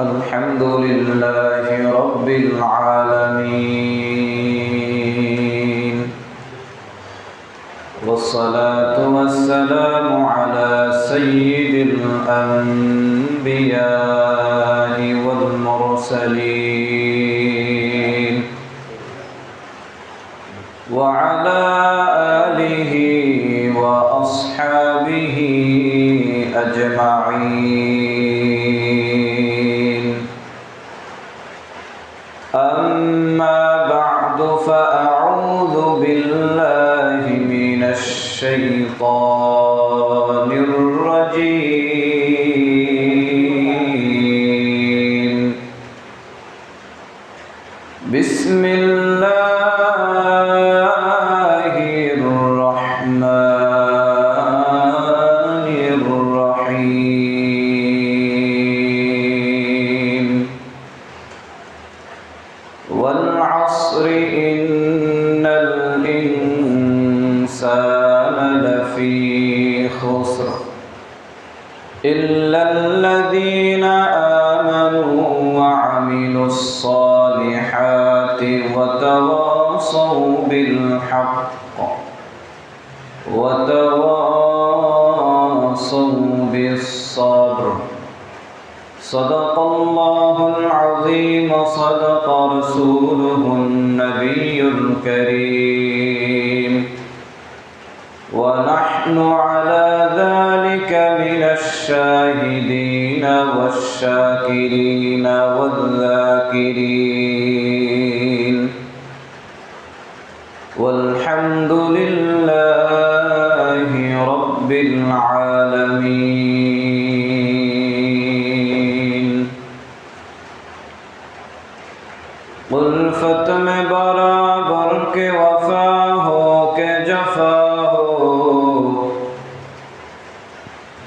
الحمد لله رب العالمين والصلاة والسلام على سيد الأنبياء والمرسلين وعلى آله وأصحابه أجمعين. أما بعد فأعوذ بالله من الشيطان الرجيم. بسم الله الرحمن الرحيم. والعصر إن الإنسان لفي خسر إلا الذين آمنوا وعملوا الصالحات وتواصوا بالحق وتواصوا بالصبر. صدق الله العظيم صدق رسوله النبي الكريم ونحن على ذلك من الشاهدين والشاكرين والذاكرين والحمد لله رب العالمين. उल्फत में बराबर के वफा हो के जफा हो,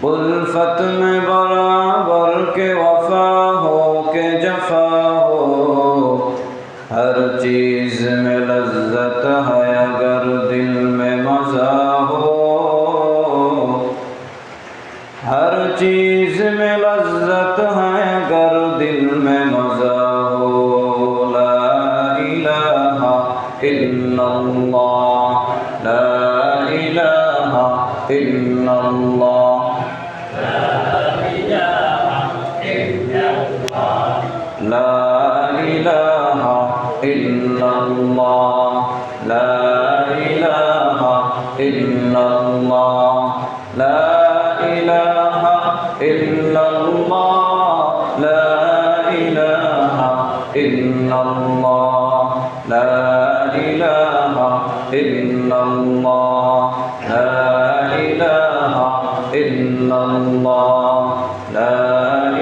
उल्फत में बराबर के वफा हो के जफा हो, हर चीज में लज्जत है अगर दिल में मजा हो, हर चीज में लज्जत है अगर दिल में मजा हो। इल्लल्लाह ला इलाहा इल्लल्लाह ला इलाहा इल्लल्लाह ला इलाहा इल्लल्लाह ला इलाहा इल्लल्लाह ला इलाहा इल्लल्लाह ला इलाहा इल्लल्लाह ला इलाहा इल्लल्लाह ला इलाहा इल्लल्लाह ला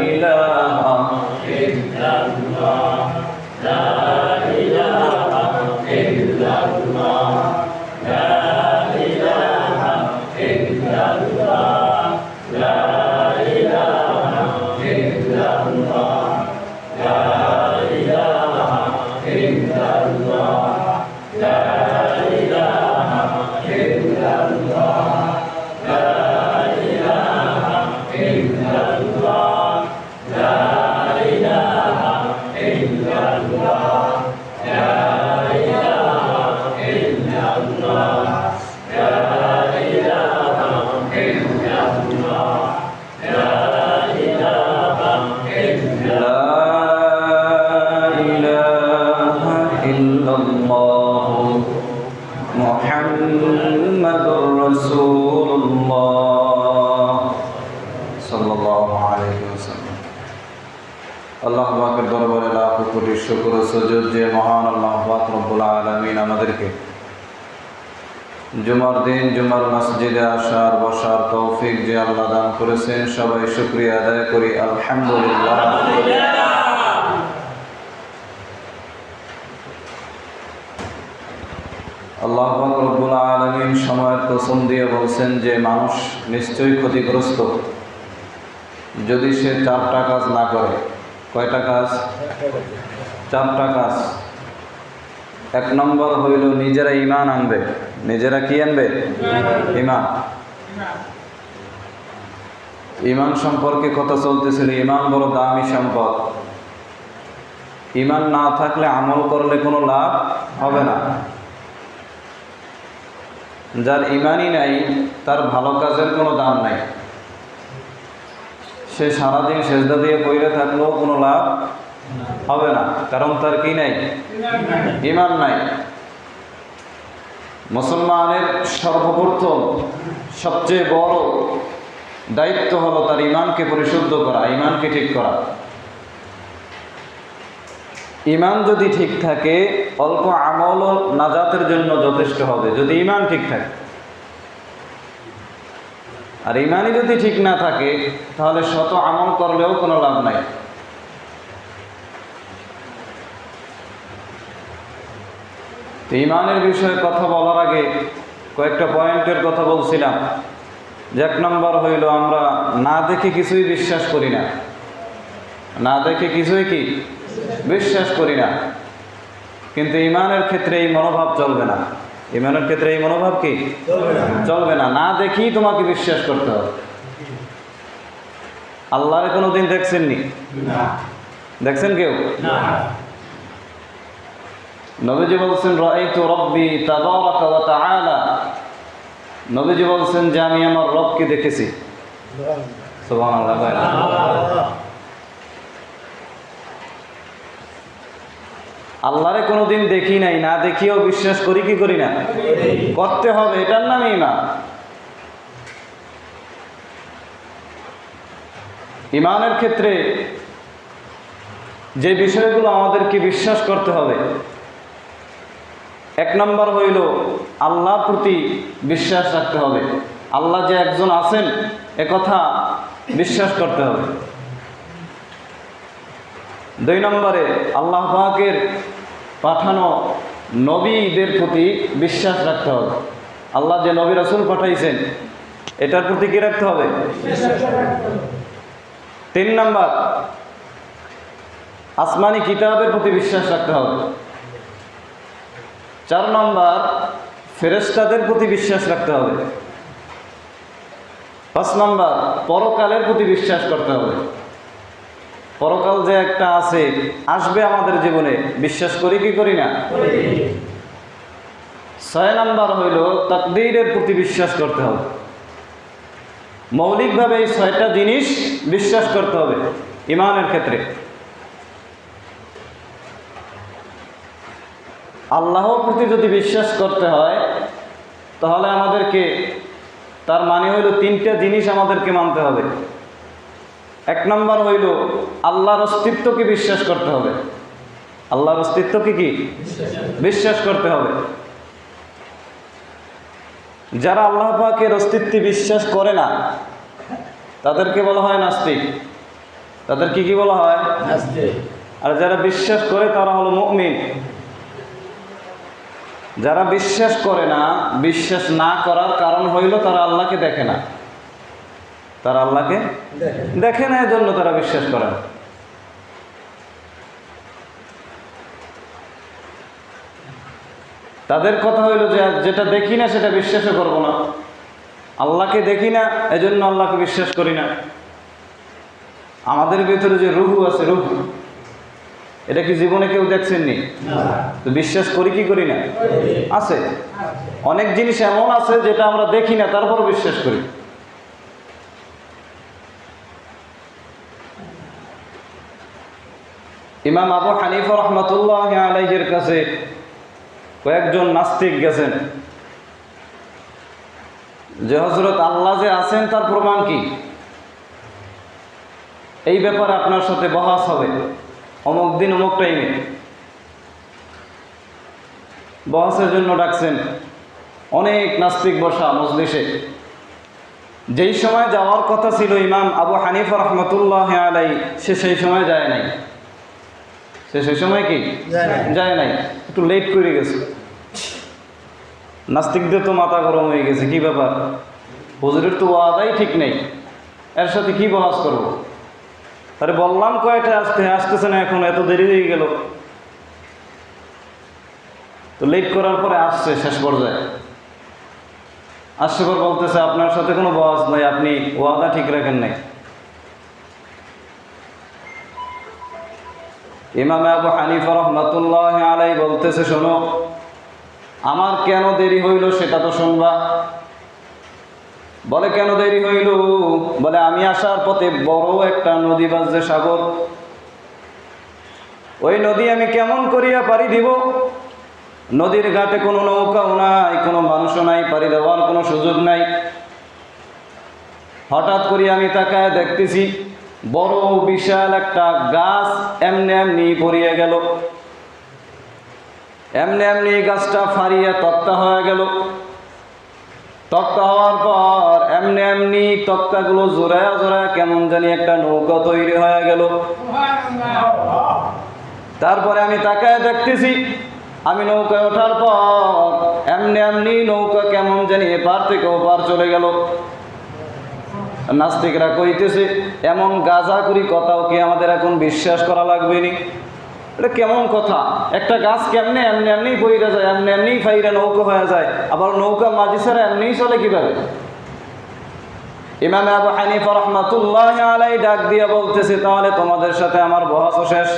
इलाहा इल्लल्लाह ला इलाहा इल्लल्लाह ला इलाहा इल्लल्लाह ला इलाहा इल्लल्लाह ला इलाहा इल्लल्लाह ला इलाहा इल्लल्लाह ला इलाहा इल्लल्लाह ला इलाहा इल्लल्लाह ला इलाहा इल्लल्लाह ला इलाहा इल्लल्लाह ला इलाहा इल्लल्लाह मुहम्मदुर रसूलुल्लाह सल्लल्लाहु अलैहि वसल्लम। আল্লাহ পাকের দরবারে লাখ কোটি শুকর ও সুজুদ যে মহান আল্লাহ পাক রব্বুল আলামিন আমাদেরকে জুমার দিন জুমার মসজিদে আসার বসার তৌফিক যে আল্লাহ দান করেছেন, সবাই শুকরিয়া আদায় করি আলহামদুলিল্লাহ। আল্লাহ পাক রব্বুল আলামিন সময়ের কসম দিয়ে বলছেন যে মানুষ নিশ্চয়ই ক্ষতিগ্রস্ত যদি সে 4টা কাজ না করে। কয়টা কাজ? 4টা কাজ। 1 নম্বর হইল নিজেরা ঈমান আনবে। নিজেরা কি আনবে? ঈমান। ঈমান সম্পর্কে কথা চলতেছিল। ঈমান বড় দামি সম্পদ। ঈমান না থাকলে আমল করলে কোনো লাভ হবে না। যার ঈমানই নাই তার ভালো কাজের কোনো দাম নাই। সে সারাদিন সেজদা দিয়ে পড়ে থাকলেও কোনো লাভ হবে না, কারণ তার কি নাই? ঈমান নাই। মুসলমানের সর্বপ্রথম সবচেয়ে বড় দায়িত্ব হলো তার ঈমানকে পরিশুদ্ধ করা, ঈমানকে ঠিক করা। ঈমান যদি ঠিক থাকে অল্প আমলও নাজাতের জন্য যথেষ্ট হবে, যদি ঈমান ঠিক থাকে। আর ঈমানই যদি ঠিক না থাকে তাহলে শত আমল করলেও কোনো লাভ নাই। ঈমানের বিষয়ে কথা বলার আগে কয়েকটা পয়েন্টের কথা বলছিলাম। যে 1 নম্বর হইল আমরা না দেখে কিছুই বিশ্বাস করি না। না দেখে কিছুই কি বিশ্বাস করি না। কিন্তু ঈমানের ক্ষেত্রে এই মনোভাব চলবে না। ঈমানের ক্ষেত্রে এই মনোভাব কি চলবে না। না দেখেই তোমাকে বিশ্বাস করতে হবে। আল্লাহরে কোনোদিন দেখছেননি? দেখছেন কেউ? নবীজি বলছেন রাআইতু রাব্বি তাবারাকা ওয়া তাআলা। নবীজি বলছেন যে আমি আমার রবকে দেখেছি। সুবহানাল্লাহ। আল্লাহরে কোনোদিন দেখি নাই, না দেখিও বিশ্বাস করি কি করি না? করতে হবে, এটার নাম ঈমান। ঈমানের ক্ষেত্রে যে বিষয়গুলো আমাদেরকে বিশ্বাস করতে হবে, 1 নম্বর হইল আল্লাহর প্রতি বিশ্বাস রাখতে হবে। আল্লাহ যে একজন আছেন একথা বিশ্বাস করতে হবে। 2 নম্বরে আল্লাহ পাকের পাঠানো নবীদের প্রতি বিশ্বাস রাখতে হবে। আল্লাহ যে নবী রাসূল পাঠাইছেন এটার প্রতি কি রাখতে হবে? 3 নম্বর আসমানি কিতাবের প্রতি বিশ্বাস রাখতে হবে। 4 নম্বর ফেরেশতাদের প্রতি বিশ্বাস রাখতে হবে। 5 নম্বর পরকালের প্রতি বিশ্বাস করতে হবে। পরকাল যে একটা আছে, আসবে আমাদের জীবনে, বিশ্বাস করি কি করি না? 6 নম্বর হইল তাকদীরের প্রতি বিশ্বাস করতে হবে। মৌলিকভাবে এই 6টা জিনিস বিশ্বাস করতে হবে ঈমানের ক্ষেত্রে। আল্লাহর প্রতি যদি বিশ্বাস করতে হয় তাহলে আমাদেরকে তার মানে হইল 3টা জিনিস আমাদেরকে মানতে হবে। 1 নম্বর হইল আল্লাহর অস্তিত্বকে বিশ্বাস করতে হবে। আল্লাহর অস্তিত্বকে কি বিশ্বাস করতে হবে। যারা আল্লাহ পাকের অস্তিত্বে বিশ্বাস করে না তাদেরকে বলা হয় নাস্তিক। তাদেরকে কি বলা হয়? নাস্তিক। আর যারা বিশ্বাস করে তারা হলো মুমিন। যারা বিশ্বাস করে না, বিশ্বাস না করার কারণ হইল তারা আল্লাহকে দেখে না। তারা আল্লাহকে দেখে না, এজন্য তারা বিশ্বাস করে না। তাদের কথা হইল যে যেটা দেখি না সেটা বিশ্বাসও করব না। আল্লাহকে দেখি না এজন্য আল্লাহকে বিশ্বাস করি না। আমাদের ভিতরে যে রূহ আছে, রূহ, এটা কি জীবনে কেউ দেখছেননি? তো বিশ্বাস করি কি করি না? আছে। অনেক জিনিস এমন আছে যেটা আমরা দেখি না তারপর বিশ্বাস করি। ইমাম আবু হানিফা রাহমাতুল্লাহি আলাইহির কাছে কয়েকজন নাস্তিক গেছেন যে হযরত আল্লাহ যে আছেন তার প্রমাণ কি? এই ব্যাপারে আপনার সাথে বহাস হবে অমুক দিন অমুক টাইমে। বহাসের জন্য ডাকছেন। অনেক নাস্তিক বসা মজলিসে। যেই সময় যাওয়ার কথা ছিল ইমাম আবু হানিফা রহমতুল্লাহ আলাই, সে সেই সময় যায় নাই। সে সেই সময় কি যায় নাই, একটু লেট করে গেছে। নাস্তিকদের তো মাথা গরম হয়ে গেছে, কি ব্যাপার, হুজুরের তো ওয়াদাই ঠিক নেই, এর সাথে কি বহাস করবো। আরে বললাম কয়টা আসতেছে না, এখন এত দেরি হয়ে গেল। তো লেট করার পরে আসছে, শেষ পর্যায়ে আসছে পর বলতেছে আপনার সাথে কোনো বহাস নাই, আপনি ওয়াদা ঠিক রাখেন নাই। ইমাম আবু হানিফা রহমাতুল্লাহ আলাই বলতেছে, শোনো, আমার কেন দেরি হইল সেটা তো শুনবা। বলে কেন দেরি হইল? বলে আমি আসার পথে বড় একটা নদী বাজছে, সাগর। ওই নদী আমি কেমন করিয়া পাড়ি দিব? নদীর ঘাটে কোনো নৌকাও নাই, কোনো মানুষও নাই, পাড়ি দেওয়ার কোনো সুযোগ নাই। হঠাৎ করে আমি তাকায় দেখতেছি বড় বিশাল একটা গাছ এমনি এমনি পড়িয়া গেল। এমনি এমনি গাছটা ফাড়িয়া তক্তা হয়ে গেল। তক্তা হওয়ার পর এমনি এমনি তক্তাগুলো জোড়ায়া জোড়ায়া কেমন জানি একটা নৌকা তৈরি হয়ে গেল। তারপরে আমি তাকায় দেখতেছি, আমি নৌকায় ওঠার পর এমনি এমনি নৌকা কেমন জানি এপার থেকে ওপার চলে গেল। নাস্তিকরা কইতেছে, এমন গাঁজা করি কথাও কি আমাদের এখন বিশ্বাস করা লাগবে নি? এটা কেমন কথা? একটা গাছ কেমনে এমনি এমনি বইরা যায়, এমনি এমনি ফাইরা নৌকা হয়ে যায়, আবার নৌকা মাঝি ছাড়া এমনিই চলে কিভাবে? ইমাম আবু হানিফা রহমাতুল্লাহ আলাই ডাক দিয়া বলতেছে, তাহলে তোমাদের সাথে আমার বহাস শেষ।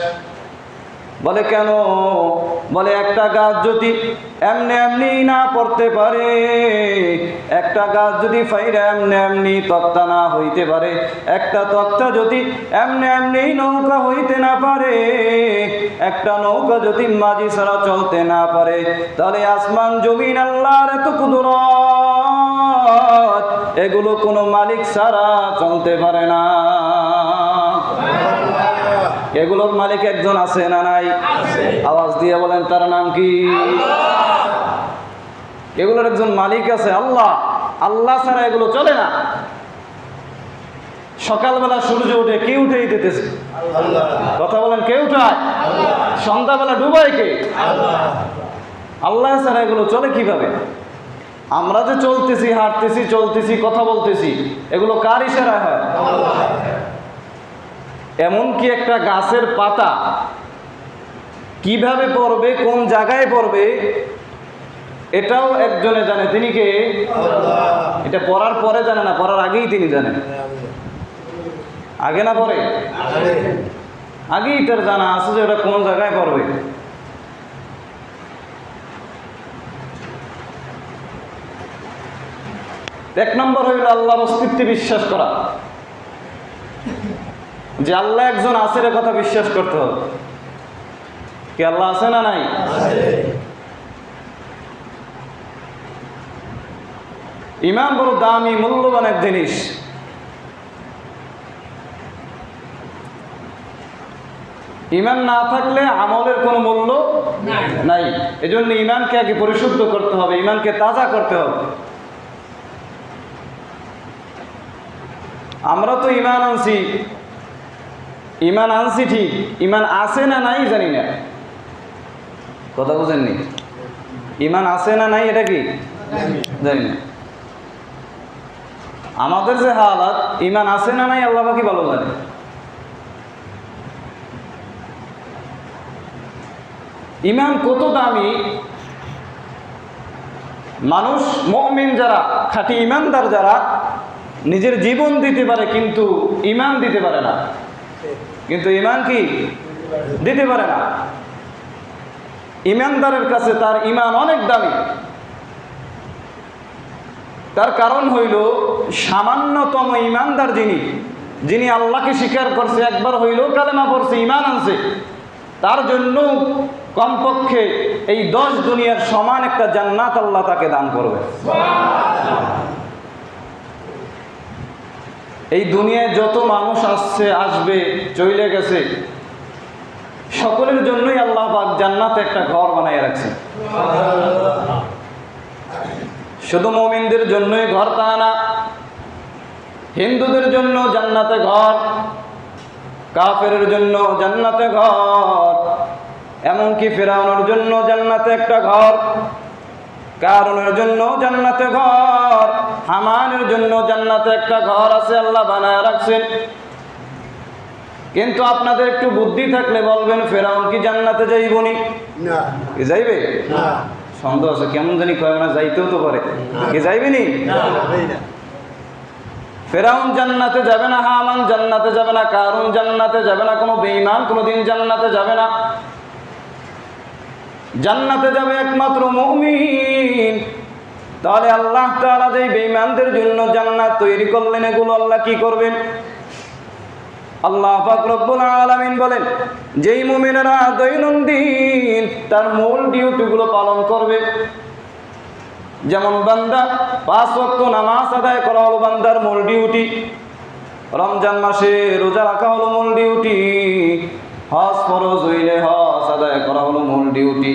বলে কেন? বলে একটা গাছ যদি এমনি এমনি না পড়তে পারে, একটা গাছ যদি ফাইরা এমনি এমনি তক্তা না হইতে পারে, একটা তক্তা যদি এমনি এমনি নৌকা হইতে না পারে, একটা নৌকা যদি মাঝি ছাড়া চলতে না পারে, তাহলে আসমান জমিন আল্লাহর এত কুদরত, এগুলো কোনো মালিক ছাড়া চলতে পারে না। এগুলোর মালিক একজন আছে না নাই? আওয়াজ দিয়ে বলেন, তার নাম কি? এগুলোর একজন মালিক আছে, আল্লাহ। আল্লাহ ছাড়া এগুলো চলে না। সকালবেলা সূর্য উঠে, কে উঠেই দিতেছে? কথা বলেন, কে উঠায়? সন্ধ্যাবেলা ডুবায় কে? আল্লাহ ছাড়া এগুলো চলে কিভাবে? আমরা যে চলতেছি, হাঁটতেছি, চলতেছি, কথা বলতেছি, এগুলো কার ইশারায় হয়? এমনকি একটা গাছের পাতা কিভাবে পড়বে, কোন জায়গায় পড়বে, এটাও একজনে জানে। তিনি কে? এটা পড়ার পরে জানে না, পড়ার আগেই তিনি জানেন। আগে না পরে? আগেই তার জানা আছে যে এটা কোন জায়গায় পড়বে। এক নম্বর হইল আল্লাহর অস্তিত্বে বিশ্বাস করা, যে আল্লাহ একজন আছে, এর কথা বিশ্বাস করতে হবে। কি আল্লাহ আছে না নাই? ঈমান বড় দামি, মূল্যবান এক জিনিস। ঈমান না থাকলে আমলের কোনো মূল্য নাই। এজন্য ঈমানকে আগে পরিশুদ্ধ করতে হবে, ঈমানকে তাজা করতে হবে। আমরা তো ঈমান আনছি, ঈমান আনছি ঠিক, ঈমান আছে না নাই জানি না। কথা বুঝেননি? ঈমান আছে না নাই এটা কি জানি না। আমাদের যে হালাত, ঈমান আছে না নাই আল্লাহ পাকই ভালো জানে। ঈমান কত দামি। মানুষ, মুমিন যারা, খাঁটি ঈমানদার যারা, নিজের জীবন দিতে পারে কিন্তু ঈমান দিতে পারে না। কিন্তু ঈমান কি দিতে পারে না। ঈমানদারের কাছে তার ঈমান অনেক দামি। তার কারণ হইল, সামান্যতম ঈমানদার যিনি আল্লাহকে স্বীকার করছে, একবার হইলেও কালেমা পড়ছে, ঈমান আনছে, তার জন্য কমপক্ষে এই 10 দুনিয়ার সমান একটা জান্নাত আল্লাহ তাকে দান করবে। এই দুনিয়ায় যত মানুষ আসছে, আসবে, চলে গেছে, সকলের জন্যই আল্লাহ পাক জান্নাতে একটা ঘর বানায় রাখছে। শুধু মুমিনদের জন্যই ঘর তা না, হিন্দুদের জন্য জান্নাতে ঘর, কাফেরের জন্য জান্নাতে ঘর, এমনকি ফিরআউনের জন্য জান্নাতে একটা ঘর, কারুনের জন্য জান্নাতে ঘর, হামানের জন্য জান্নাতে একটা ঘর আছে, আল্লাহ বানায় রাখছেন। কিন্তু আপনাদের একটু বুদ্ধি থাকলে বলবেন ফিরআউন কি জান্নাতে যাইবনি? না, কি যাইবে? না, সন্দেহ আছে, কেমন জানি কয় না, যাইতেও তো পারে। কি যাইবেনি? যাবেই না। ফিরআউন জান্নাতে যাবে না, হামান জান্নাতে যাবে না, কারুন জান্নাতে যাবে না, কোনো বেঈমান কোনোদিন জান্নাতে যাবে না। জান্নাতে যাবে একমাত্র মুমিন। তাহলে আল্লাহ তাআলা যেই বেঈমানদের জন্য জান্নাত তৈরি করলেন, এগুলো আল্লাহ কি করবেন? আল্লাহ পাক রব্বুল আলামিন বলেন, যেই মুমিনেরা দৈনন্দিন তার মূল ডিউটিগুলো পালন করবে, যেমন বান্দা 5 ওয়াক্ত নামাজ আদায় করা হলো বান্দার মূল ডিউটি, রমজান মাসে রোজা রাখা হলো মূল ডিউটি, হজ ফরজ হইলে হজ আদায় করা হলো মূল ডিউটি,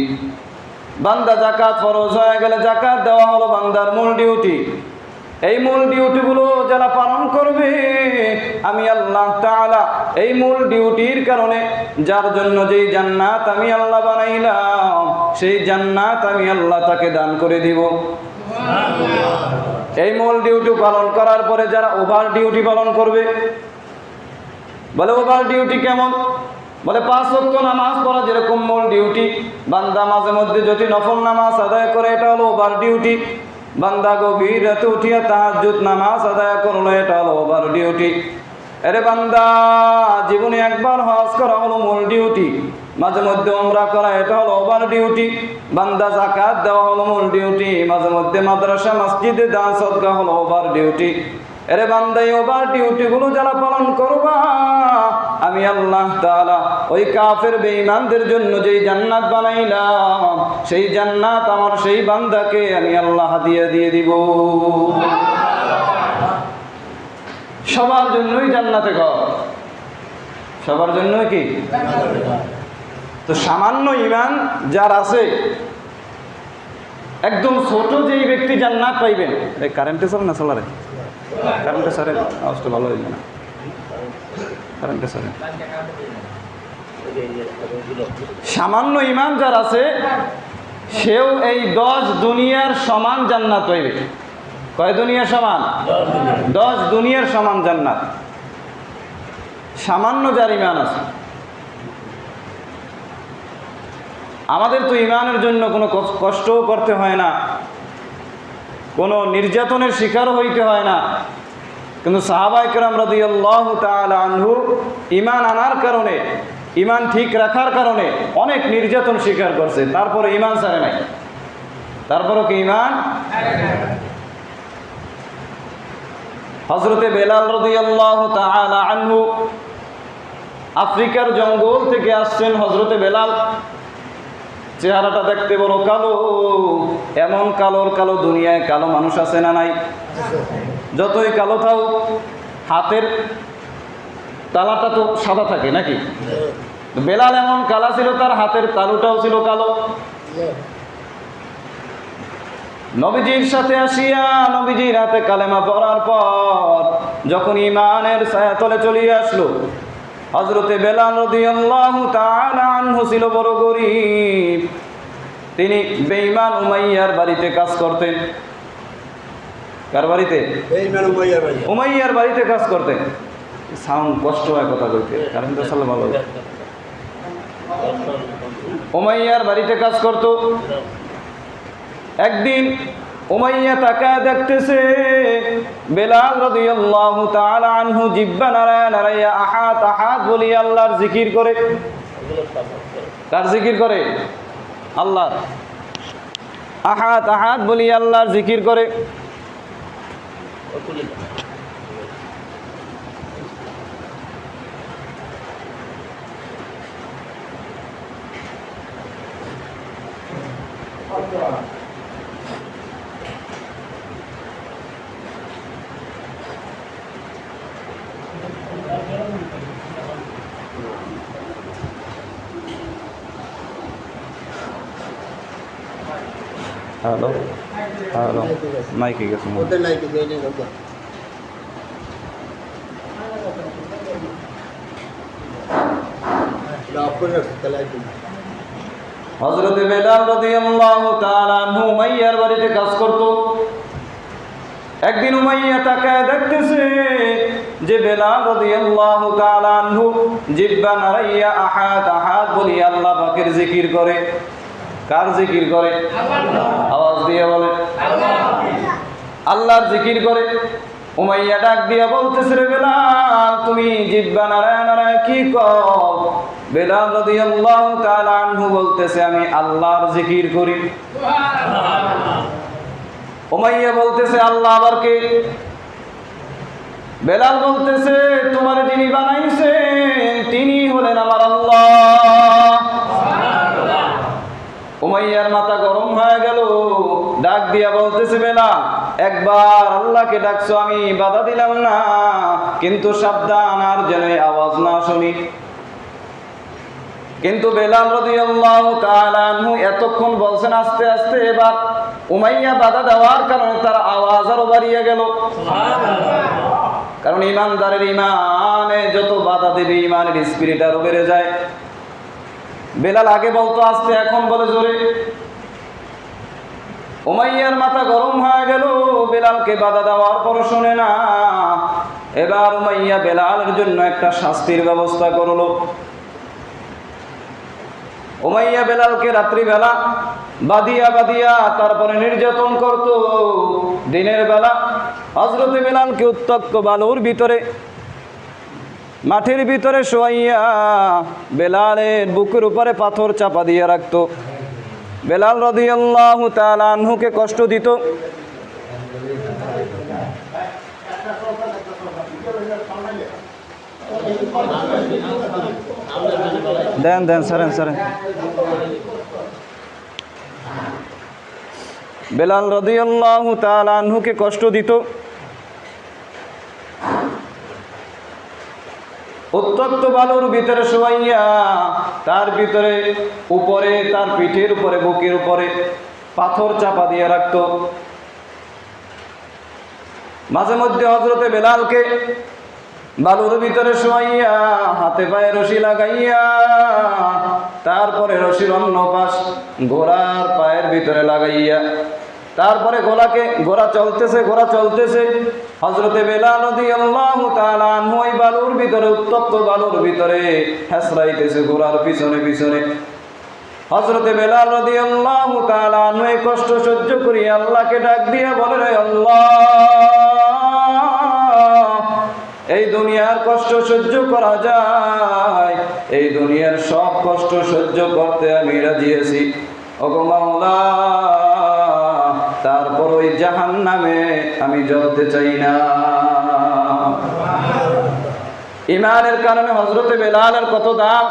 বান্দা যাকাত ফরজ হয়ে গেলে যাকাত দেওয়া হলো বান্দার মূল ডিউটি। এই মূল ডিউটিগুলো যারা পালন করবে, আমি আল্লাহ তাআলা এই মূল ডিউটির কারণে যার জন্য যেই জান্নাত আমি আল্লাহ বানাইলাম, সেই জান্নাত আমি আল্লাহ তাকে দান করে দিব। এই মূল ডিউটি পালন করার পরে যারা ওভার ডিউটি পালন করবে, বলে ওভার ডিউটি কেমন? বলে 5 ওয়াক্ত নামাজ পড়া যেরকম মূল ডিউটি, বান্দা মাঝে মধ্যে যদি নফল নামাজ আদায় করে, এটা হলো ওভার ডিউটি। বান্দা গভীর রাতে উঠিয়া তাহাজ্জুদ নামাজ আদায় করলো, এটা হলো ওভার ডিউটি। আরে বান্দা জীবনে একবার হজ করা হলো মূল ডিউটি, মাঝে মধ্যে উমরা করা এটা হলো ওভার ডিউটি। বান্দা যাকাত দেওয়া হলো মূল ডিউটি, মাঝে মধ্যে মাদ্রাসা মসজিদে দান সদকা হলো ওভার ডিউটি। আরে বান্দা এই ওভার ডিউটিগুলো যারা পালন করবা, আমি আল্লাহ তাআলা ওই কাফের বেঈমানদের জন্য যেই জান্নাত বানাইলাম, সেই জান্নাত আমার সেই বান্দাকে আমি আল্লাহ হাদিয়া দিয়ে দিব। সবার জন্যই জান্নাতে ঘর, সবার জন্যই কি? তো সামান্য ঈমান যার আছে, একদম ছোট যেই ব্যক্তি জান্নাত পাইবেন। এই কারেন্টে চলে না, সোলারে কারেন্টে সারে আওয়াজটা ভালো হইবে না, কারেন্টে সারে। সামান্য ঈমান যার আছে, সেও এই 10 দুনিয়ার সমান জান্নাত পাইবে। কয় দুনিয়ার সমান? 10 দুনিয়ার সমান জান্নাত। সামান্য যার ঈমান আছে। আমাদের তো ঈমানের জন্য কোনো কষ্টও করতে হয় না, কোনো নির্যাতনের শিকারও হইতে হয় না। কিন্তু সাহাবায়ে কেরাম রাদিয়াল্লাহু তাআলা আনহু ঈমান আনার কারণে, ঈমান ঠিক রাখার কারণে অনেক নির্যাতন স্বীকার করছে, তারপরে ঈমান ছাড়ে নাই। তারপরও কি ঈমান? হযরতে বেলাল রাদিয়াল্লাহু তাআলা আনহু আফ্রিকার জঙ্গল থেকে আসছেন। হযরতে বেলাল চেহারাটা দেখতে বড় কালো, এমন কালোর কালো দুনিয়ায় কালো মানুষ আছে না নাই? যতই কালো থাও, হাতের তালাটা তো সাদা থাকে নাকি? বেলাল এমন কালা ছিল, তার হাতের তালুটাও ছিল কালো। নবীজির সাথে আসিয়া নবীজির হাতে কালেমা পড়ার পর যখন ঈমানের ছায়াতলে চলে আসলো, হযরতে বেলাল রাদিয়াল্লাহু তাআলা আনহু ছিল বড় গরীব। তিনি বেঈমান উমাইয়ার বাড়িতে কাজ করতেন। কার বাড়িতে? উমাইয়ার বাড়িতে কাজ করতেন। সাউন্ড কষ্ট হয় কথা কইতে, কারণ তো সাল্লাল্লাহু আলাইহি ওয়াসাল্লাম উমাইয়ার বাড়িতে কাজ করত। একদিন উমাইয়া তাকায় দেখতেছে বেলাল রাদিয়াল্লাহু তাআলা আনহু জিহ্বা নাড়ায়া নাড়ায়া আহাদ আহাদ বলি আল্লাহর জিকির করে। কার জিকির করে? আল্লাহর। আহাদ আহাদ বলি আল্লাহর জিকির করে। হ্যালো। হ্যালো মাইকে গেছে হযরত বেলাল রাদিয়াল্লাহু তাআলা আনহু উমাইয়ার বাড়িতে কাজ করত। একদিন উমাইয়া তাকায় দেখতেছে যে বেলাল রাদিয়াল্লাহু তাআলা আনহু জিহ্বা নাড়াইয়া আহাদ আহাদ বলি আল্লাহ পাকের জিকির করে। কার জিকির করে? আওয়াজ দিয়ে বলে আল্লাহর জিকির করে। উমাইয়া ডাক দিয়া বলতেছে রে বেলাল, তুমি জিহ্বা নাড়ায় নাড়ায় কি কও? বেলাল রাদিয়াল্লাহু তাআলা আনহু বলতেছে আমি আল্লাহর জিকির করি। উমাইয়া বলতেছে আল্লাহ আবার কে? বেলাল বলতেছে তোমার যিনি বানাইছেন তিনি হলেন আমার আল্লাহ। উমাইয়ার মাথা গরম হয়ে গেল, ডাক দিয়া বলতেছে বেলাল, একবার আল্লাহকে ডাকছো আমি বাধা দিলাম না, কিন্তু সাবধান আর যেন আওয়াজ না শুনি। কিন্তু বেলাল রাদিয়াল্লাহু তাআলা আনহু এতক্ষণ বলছেন আস্তে আস্তে, এবার উমাইয়া বাধা দেওয়ার কারণে তার আওয়াজ আরো বাড়িয়ে গেল। কারণ ইমানদারের ইমানে যত বাধা দেবে ইমানের স্পিরিট আরো বেড়ে যায়। বেলাল আগে বলতো আস্তে, এখন বলে জোরে। উমাইয়ার মাথা গরম হয়ে গেল, বেলালকে বাধা দেওয়ার পর শোনে না। এবার উমাইয়া বেলালের জন্য একটা শাস্তির ব্যবস্থা করলো। উমাইয়া বেলালকে রাত্রিবেলা বাঁধিয়া বাঁধিয়া তারপরে নির্যাতন করত। দিনের বেলা হযরতে বেলালকে উত্তপ্ত বালুর ভিতরে মাটির ভিতরে শোয়াইয়া বেলালের বুকের উপরে পাথর চাপা দিয়ে রাখত। বেলাল রাদিয়াল্লাহু তাআলা আনহুকে কষ্ট দিত। দেন দেন সারেন সারেন। বেলাল রাদিয়াল্লাহু তাআলা আনহুকে কষ্ট দিত। উত্তপ্ত বালুর ভিতরে শোয়াইয়া তার ভিতরে উপরে তার পিঠের উপরে বুকের উপরে পাথর চাপা দিয়ে রাখত। মাঝে মধ্যে হযরতে বেলালকে বালুর ভিতরে শোয়াইয়া হাতে পায়ে রশি লাগাইয়া তারপরে রশির অন্য পাশ ঘোড়ার পায়ের ভিতরে লাগাইয়া তারপরে ঘোড়া চলতেছে হযরতে বেলাল রাদিয়াল্লাহু তাআলা আনহু ওই বালুর ভিতরে উত্তপ্ত বালুর ভিতরে হেসরাইতেছে ঘোড়ার পিছনে পিছনে। হযরতে বেলাল রাদিয়াল্লাহু তাআলা আনহু এই কষ্ট সহ্য করি আল্লাহকে ডাক দিয়া বলে রে আল্লাহ, এই দুনিয়ার কষ্ট সহ্য করা যায়, এই দুনিয়ার সব কষ্ট সহ্য করতে আমি রাজি আছি। ওগো মাওলা, তারপর ওই জাহান্নামে আমি জ্বলতে চাই না। ইমানের কারণে হযরতে বেলালের কত দাম।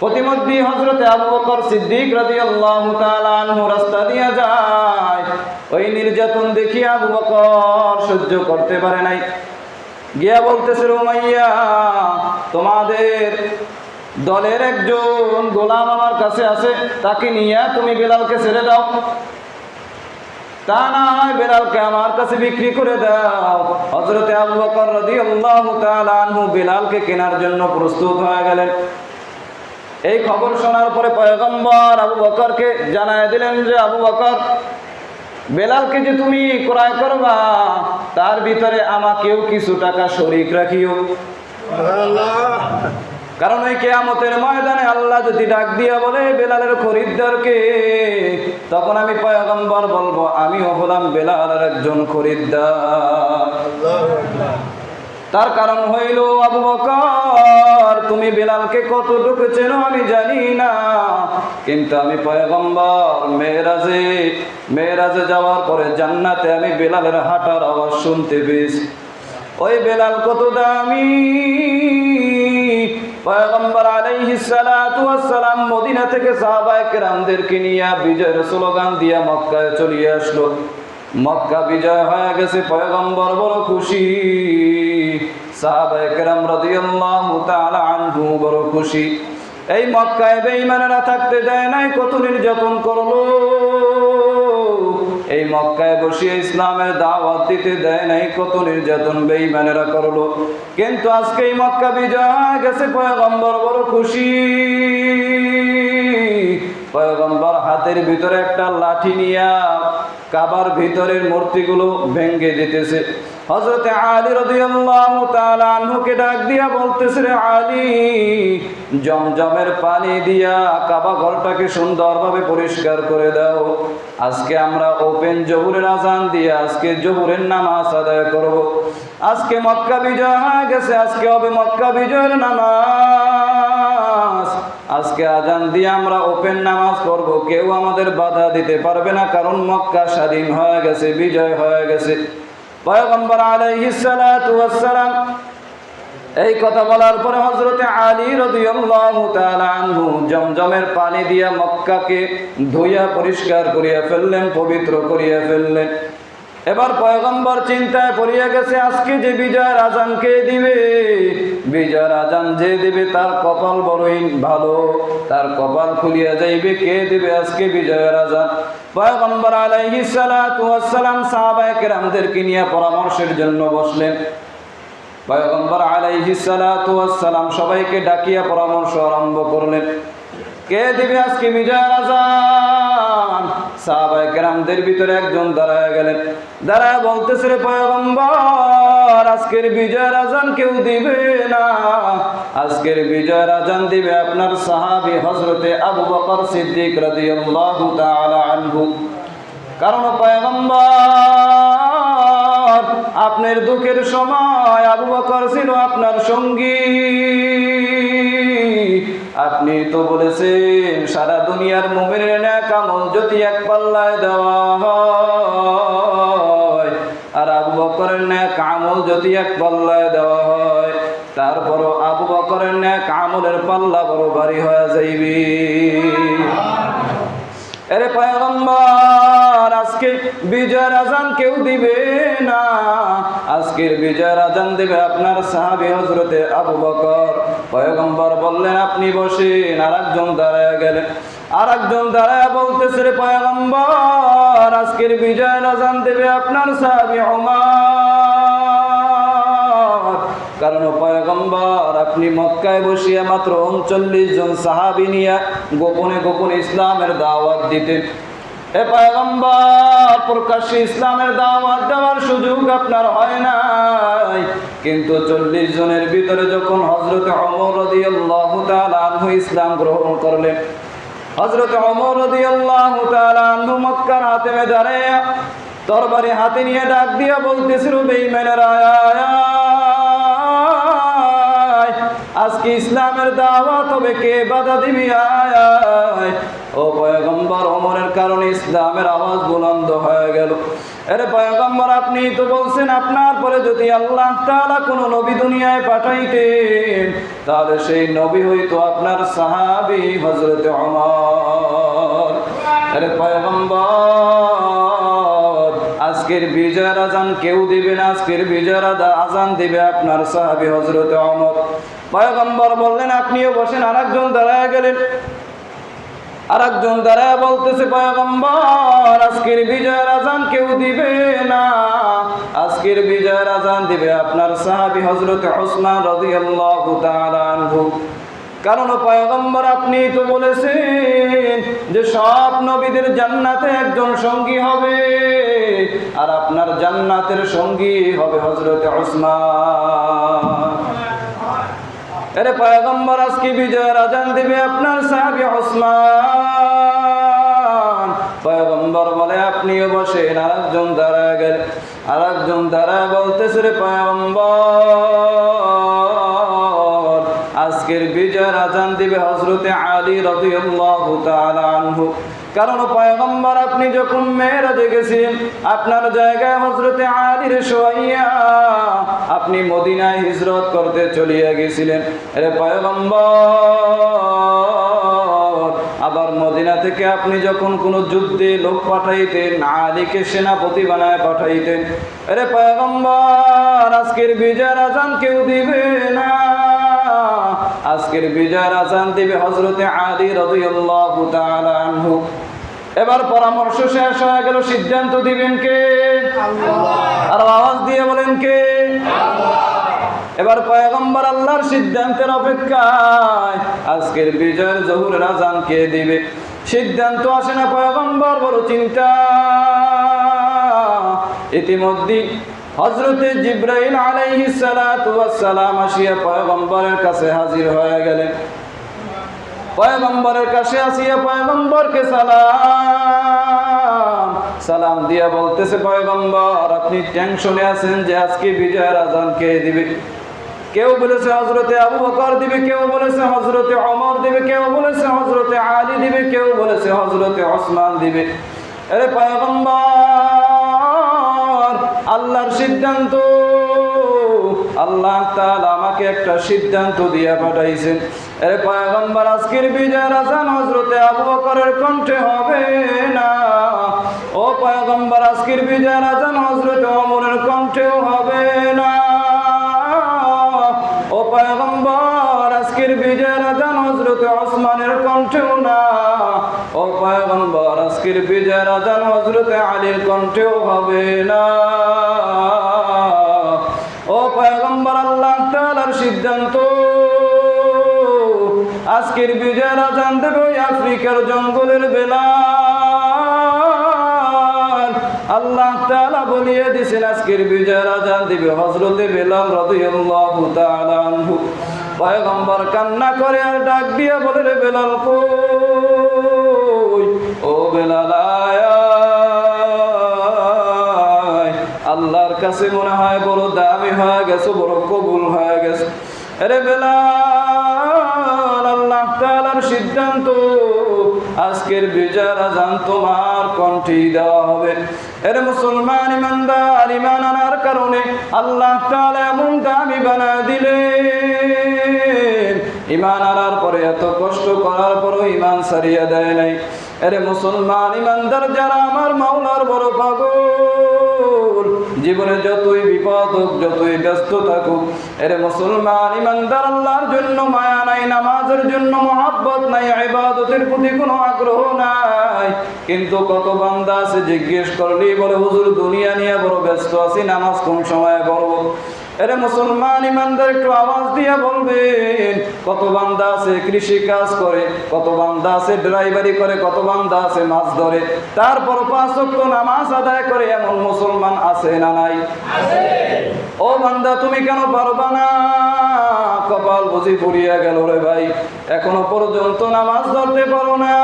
প্রতিমধ্যে হযরতে আবু বকর সিদ্দিক রাদিয়াল্লাহু তাআলা আনহু রাস্তা দিয়া যায়। ওই নির্যাতন দেখি আবু বকর সহ্য করতে পারে নাই, গিয়া বলতেছে উমাইয়া, তোমাদের দলের একজন গোলাম আমার কাছে আছে, তাকে নিয়ে তুমি বেলালকে ছেড়ে দাও, তা না হয় বেলালকে আমার কাছে বিক্রি করে দাও। হযরতে আবু বকর রাদিয়াল্লাহু তাআলা আনহু বেলালকে কেনার জন্য প্রস্তুত হয়ে গেলেন। এই খবর শোনার পরে পয়গম্বর আবু বকরকে জানায় দিলেন যে আবু বকর, বেলালকে যে তুমি ক্রয় করবা তার ভিতরে আমাকেও কিছু টাকা শরীক রাখিও। কারণ ওই কিয়ামতের ময়দানে আল্লাহ যদি ডাক দিয়া বলে বেলালের খরিদ্দারকে, তখন আমি পয়গম্বর বলবো আমিও হলাম বেলালের একজন খরিদ্দার। তার কারণ হইল আবু বকর, তুমি বেলালকে কতটুকু চেনো আমি জানি না, কিন্তু আমি পয়গম্বর মেরাজে যাওয়ার পরে জান্নাতে আমি বেলালের হাঁটার আওয়াজ শুনতে পেয়েছি। ওই বেলাল কত দামি। পয়গম্বর আলাইহিস সালাতু ওয়াস সালাম মদিনা থেকে সাহাবায়ে কেরামদেরকে নিয়ে বিজয়ের স্লোগান দিয়া মক্কায় চলে আসলো। মক্কা বিজয় হয়ে গেছে, পয়গম্বর বড় খুশি, সাহাবায়ে কেরাম রাদিয়াল্লাহু তাআলা আনহু বড় খুশি। এই মক্কায় বেঈমানেরা থাকতে দেয় নাই, কত নির্যাতন করলো। এই মক্কায় বসিয়ে ইসলামের দাওয়াত দিতে দেয় নাই, কত নির্যাতন বেঈমানেরা করলো। কিন্তু আজকে এই মক্কা বিজয় হয়ে গেছে, পয়গম্বর বড় খুশি। পয়গম্বর হাতের ভিতরে একটা লাঠি নিয়া কাবার ভিতরের মূর্তিগুলো ভেঙে দিতেছে। হযরত আলী রাদিয়াল্লাহু তাআলা আনহুকে ডাক দিয়া বলতেছে, রে আলী, জমজমের পানি দিয়া কাবা ঘরটাকে সুন্দরভাবে পরিষ্কার করে দাও। আজকে আমরা ওপেন জোহরের আজান দিয়ে আজকে জোহরের নামাজ আদায় করব। আজকে মক্কা বিজয় হয়ে গেছে, আজকে হবে মক্কা বিজয়ের নামাজ। আজকে আজান দিয়ে আমরা ওপেন নামাজ পড়ব, কেউ আমাদের বাধা দিতে পারবে না, কারণ মক্কা স্বাধীন হয়ে গেছে, বিজয় হয়ে গেছে। পয়গম্বর আলাইহিস সালাতু ওয়াস সালাম এই কথা বলার পরে হযরত আলী রাদিয়াল্লাহু তাআলা আনহু জমজমের পানি দিয়া মক্কাকে ধুইয়া পরিষ্কার করিয়া ফেললেন, পবিত্র করিয়া ফেললেন। এবার পয়গম্বর চিন্তায় পড়িয়া গেছে, আজকে যে বিজয়ের আজান কে দিবে? বিজয়ের আজান যে দিবে তার কপাল বড়ই ভালো, তার কপাল খুলিয়া যাইবে। কে দিবে আজকে বিজয়ের আজান? পয়গম্বর আলাইহিস সালাতু ওয়াস সালাম সাহাবায়ে কেরামদেরকে নিয়ে পরামর্শের জন্য বসলেন। পয়গম্বর আলাইহিস সালাতু ওয়াস সালাম সবাইকে ডাকিয়া পরামর্শ আরম্ভ করলেন, কে দিবে আজকে বিজয়ের আজান? সাহাবায়ে কেরামদের ভিতরে একজন দাঁড়ায় গেলেন, দাঁড়ায় বলতেছে, রে পয়গম্বর, আজকের বিজয়ের আজান কেউ দিবে না। আজকের বিজয়ের আজান দিবে আপনার সাহাবী হযরতে আবু বকর সিদ্দিক রাদিয়াল্লাহু তাআলা আনহু। কারণ পয়গম্বর, আপনার দুঃখের সময় আবু বকর ছিল আপনার সঙ্গী। আপনি তো বলেছেন সারা দুনিয়ার মুমিনের নেক আমল যদি এক পাল্লায় দেওয়া হয়, আর আবু বকরের নেক আমল যদি এক পাল্লায় দেওয়া হয়, তারপরও আবু বকরের নেক আমলের পাল্লা বড় ভারী হয়ে যাইবে। আরে পয়গম্বর, আজকে বিজয়ের আজান কেউ দিবে না। আজকের বিজয়ের আজান দিবে আপনার সাহাবী হযরতে আবু বকর। পয়গম্বর বললেন, আপনি বসেন। আরেকজন দাঁড়ায় গেলেন, আরেকজন দাঁড়ায় বলতেছে, রে পয়গম্বর, আজকের বিজয়ের আজান দিবে আপনার সাহাবী ওমর। কারণ পয়গম্বর, আপনি মক্কায় বসিয়া মাত্র 39 জন সাহাবী নিয়ে গোপনে গোপনে ইসলামের দাওয়াত দিতেন। এ পয়গম্বর, প্রকাশ্যে ইসলামের দাওয়াত দেওয়ার সুযোগ আপনার হয় নাই। কিন্তু 40 জনের ভিতরে যখন হযরত ওমর রাদিয়াল্লাহু তাআলা আনহু ইসলাম গ্রহণ করলেন, হযরত ওমর রাদিয়াল্লাহু তাআলা আনহু মক্কার হাতেমে দাঁড়ায়া তরবারি হাতে নিয়ে ডাক দিয়া বলতেছিল, বেঈমানেরা, আজকে ইসলামের দাওয়াত হবে, কে বাধা দিবি? আয়। ও পয়গম্বর, ওমরের কারণে ইসলামের আওয়াজ বুলন্দ হয়ে গেল। আরে পয়গম্বর, আপনি তো বলছেন আপনার পরে যদি আল্লাহ তাআলা কোনো নবী দুনিয়ায় পাঠাইতেন, তাহলে সেই নবী হইতো আপনার সাহাবী হযরত ওমর। আরে পয়গম্বর, আজকের বিজয়ের আজান কেউ দিবে না, আজকের বিজয়ের আজান দিবে আপনার সাহাবী হযরত ওমর। পয়গম্বর বললেন, আপনিও বসেন। আরেকজন দাঁড়ায় গেলেন, আরেকজন দাঁড়ায় বলতেছে, পয়গম্বর, আজকের বিজয়ের আজান কেউ দিবে না। আজকের বিজয়ের আজান দিবে আপনার সাহাবী হযরত উসমান রাদিয়াল্লাহু তাআলা আনহু। কারণ পয়গম্বর, আপনি তো বলেছেন যে সব নবীদের জান্নাতে একজন সঙ্গী হবে, আর আপনার জান্নাতের সঙ্গী হবে হযরত উসমান। আরে পয়গম্বর, আজকে বিজয়ের আজান দিবে আপনার সাহাবী উসমান। পয়গম্বর বলে, আপনিও বসেন। আরেকজন দাঁড়ায় গেল, আরেকজন দাঁড়ায় বলতেছে, রে পয়গম্বর, আজকের বিজয়ের আজান দিবে হযরতে আলী রাদিয়াল্লাহু তাআলা আনহু। কারণ পয়গম্বর, আপনি যখন মেরাজে গেছিলেন, আপনার জায়গায় হযরতে আলীর শোয়াইয়া আপনি মদিনায় হিজরত করতে চলিয়া গেছিলেন। আরে পয়গম্বর, আবার মদিনা থেকে আপনি যখন কোনো যুদ্ধে লোক পাঠাইতেন, আলীকে সেনাপতি বানায় পাঠাইতেন। আরে পয়গম্বর, আজকের বিজয়ের আজান কেউ দিবে না। আজকের বিজয়ের আজান দিবে হযরতে আলী রাদিয়াল্লাহু তাআলা আনহু। এবার পরামর্শ শেষ হয়ে গেল, সিদ্ধান্ত দিবেন কে? আর আওয়াজ দিয়ে বলেন কে? এবার পয়গম্বর আল্লাহর সিদ্ধান্তের অপেক্ষায়। আজকের বিজয়ের জোহরের আজান কে দিবে? সিদ্ধান্ত আসে না, পয়গম্বর বড় চিন্তা। ইতিমধ্যে হযরতে জিবরাইল আলাইহিস সালাতু ওয়াস সালাম আসিয়া পয়গম্বরের কাছে হাজির হয়ে গেলেন। পয়গম্বরের কাছে আসিয়া পয়গম্বরকে সালাম দিয়া বলতেছে, পয়গম্বর আপনি টেনশনে আছেন যে আজকে বিজয়ের আজান কে দিবে? কেউ বলেছে হযরতে আবু বকর দিবে, কেউ বলেছে হযরতে ওমর দিবে, কেউ বলেছে হযরতে আলী দিবে, কেউ বলেছে হযরতে ওসমান দিবে। আরে পয়গম্বর, আল্লাহর সিদ্ধান্ত, আল্লাহ তাআলা আমাকে একটা সিদ্ধান্ত দিয়া পাঠাইছেন। আরে পয়গম্বর, আজকের বিজয়ের আজান হযরতে আবু বকরের কণ্ঠে হবে না। ও পয়গম্বর, আজকের বিজয়ের আজান হযরতে ওমরের কণ্ঠেও হবে না। ও পয়গম্বর, আজকের বিজয়ের আজান হযরতে ওসমানের কণ্ঠেও না। ও পয়গম্বর, আজকের বিজয়ের আজান হযরতে আলীর কণ্ঠেও হবে না। ও পয়গম্বর, আল্লাহ তাআলার সিদ্ধান্ত, আজকের বিজয়ের আজান দেবে ওই আফ্রিকার জঙ্গলের বেলাল। আল্লাহ তাআলা বলিয়ে দিয়েছেন আজকের বিজয়ের আজান দিবে হযরতে বেলাল রাদিয়াল্লাহু তাআলা আনহু। পয়গম্বর কান্না করে আর ডাক দিয়ে বলে, রে বেলাল কই? ও বেলাল আয়, আল্লাহর কাছে মনে হয় বড় দামি হয়ে গেছে, বড় কবুল হয়ে গেছে। আরে বেলাল, আল্লাহ তাআলার সিদ্ধান্ত, আজকের বিজয়ের আজান তোমার কণ্ঠেই দেওয়া হবে। এর মুসলমান ইমানদার, ঈমান আনার কারণে আল্লাহ তাআলা এমন দামি বানায় দিলেন। ঈমান আনার পরে এত কষ্ট করার পরও ঈমান ছাড়িয়ে দেয় নাই। এর মুসলমান ইমানদার যারা আমার মাওলার বড় পাগল, জীবনে যতই বিপদ হোক, যতই ব্যস্ত থাকুক, এর মুসলমান ইমানদার আল্লাহর জন্য মায়া নাই, নামাজের জন্য মহব্বত নাই, ইবাদতের প্রতি কোনো আগ্রহ নাই। কিন্তু কত বান্দা আছে জিজ্ঞেস করলেই বলে, হুজুর দুনিয়া নিয়ে বড় ব্যস্ত আছি, নামাজ কোন সময় পড়ব? এরে মুসলমান ইমানদার একটু আওয়াজ দিয়ে বলবেন, কত বান্দা আছে কৃষি কাজ করে, কত বান্দা আছে ড্রাইভারি করে, কত বান্দা আছে মাছ ধরে, তারপর 5 ওয়াক্ত নামাজ আদায় করে, এমন মুসলমান আছে না নাই? ও বান্দা, তুমি কেন পারবা না? কপাল বুঝি পুড়িয়া গেল রে ভাই, এখনো পর্যন্ত নামাজ ধরতে পারো না,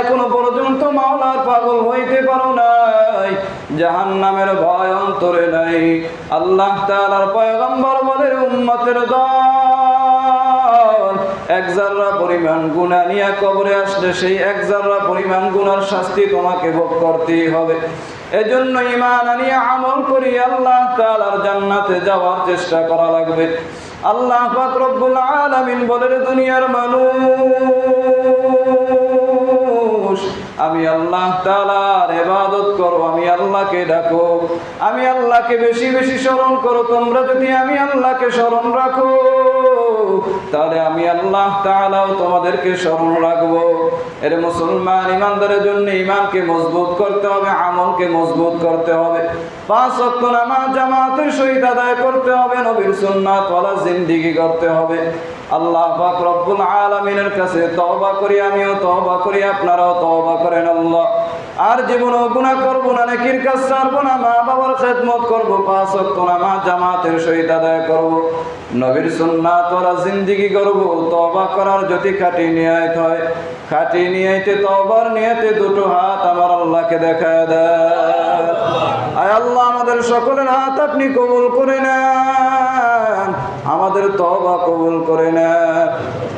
এখনো পর্যন্ত মাওলার পাগল হইতে পারো নাই, জাহান্নামের ভয় অন্তরে নাই। আল্লাহ তাআলার পয়গম্বর বলে, উম্মতের দল এক জাররা পরিমাণ গুনাহ নিয়ে কবরে আসলে সেই এক জাররা পরিমাণ গুনার শাস্তি তোমাকে ভোগ করতেই হবে। এজন্য ঈমান আনিয়ে আমল করি আল্লাহ তাআলার জান্নাতে যাওয়ার চেষ্টা করা লাগবে। আল্লাহ পাক রব্বুল আলামিন বলেন, দুনিয়ার মানুষ আমি আল্লাহ তাআলার ইবাদত করো, আমি আল্লাহকে ডাকো, আমি আল্লাহকে বেশি বেশি স্মরণ করো। তোমরা যদি আমি আল্লাহকে স্মরণ রাখো, তাহলে আমি আল্লাহ তাআলাও তোমাদেরকে স্মরণ রাখবো। এর মুসলমান ইমানদারের জন্য ঈমানকে মজবুত করতে হবে, আমলকে মজবুত করতে হবে, 5 ওয়াক্ত নামাজ জামাতের সহিত আদায় করতে হবে, নবীর সুন্নাত ওয়ালা জিন্দেগি করতে হবে। আল্লাহ পাক রব্বুল আলামিনের কাছে তওবা করি, আমিও তওবা করি, আপনারাও তওবা করেন আল্লাহ। আর জীবনেও গুনাহ করব না, নেকির কাজ ছাড়ব না, মা বাবার খেদমত করব, 5 ওয়াক্ত নামাজ জামাতের সহিত আদায় করব, নবীর সুন্নাত ওয়ালা জিন্দেগি করব। তওবা করার যদি খাঁটি নিয়ত হয়, খাঁটি নিয়তে তওবার নিয়তে দুটো হাত আমার আল্লাহকে দেখায় দেন। আয় আল্লাহ, আমাদের সকলের হাত আপনি কবুল করে নেন, আমাদের তওবা কবুল করে নেন,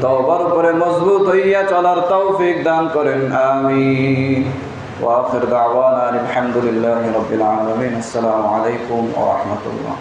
তওবার উপরে মজবুত হইয়া চলার তৌফিক দান করেন, আমিন। ওয়া আখির দাওয়ানা আলহামদুলিল্লাহি রাব্বিল আলামিন। আসসালামু আলাইকুম ওয়া রাহমাতুল্লাহ।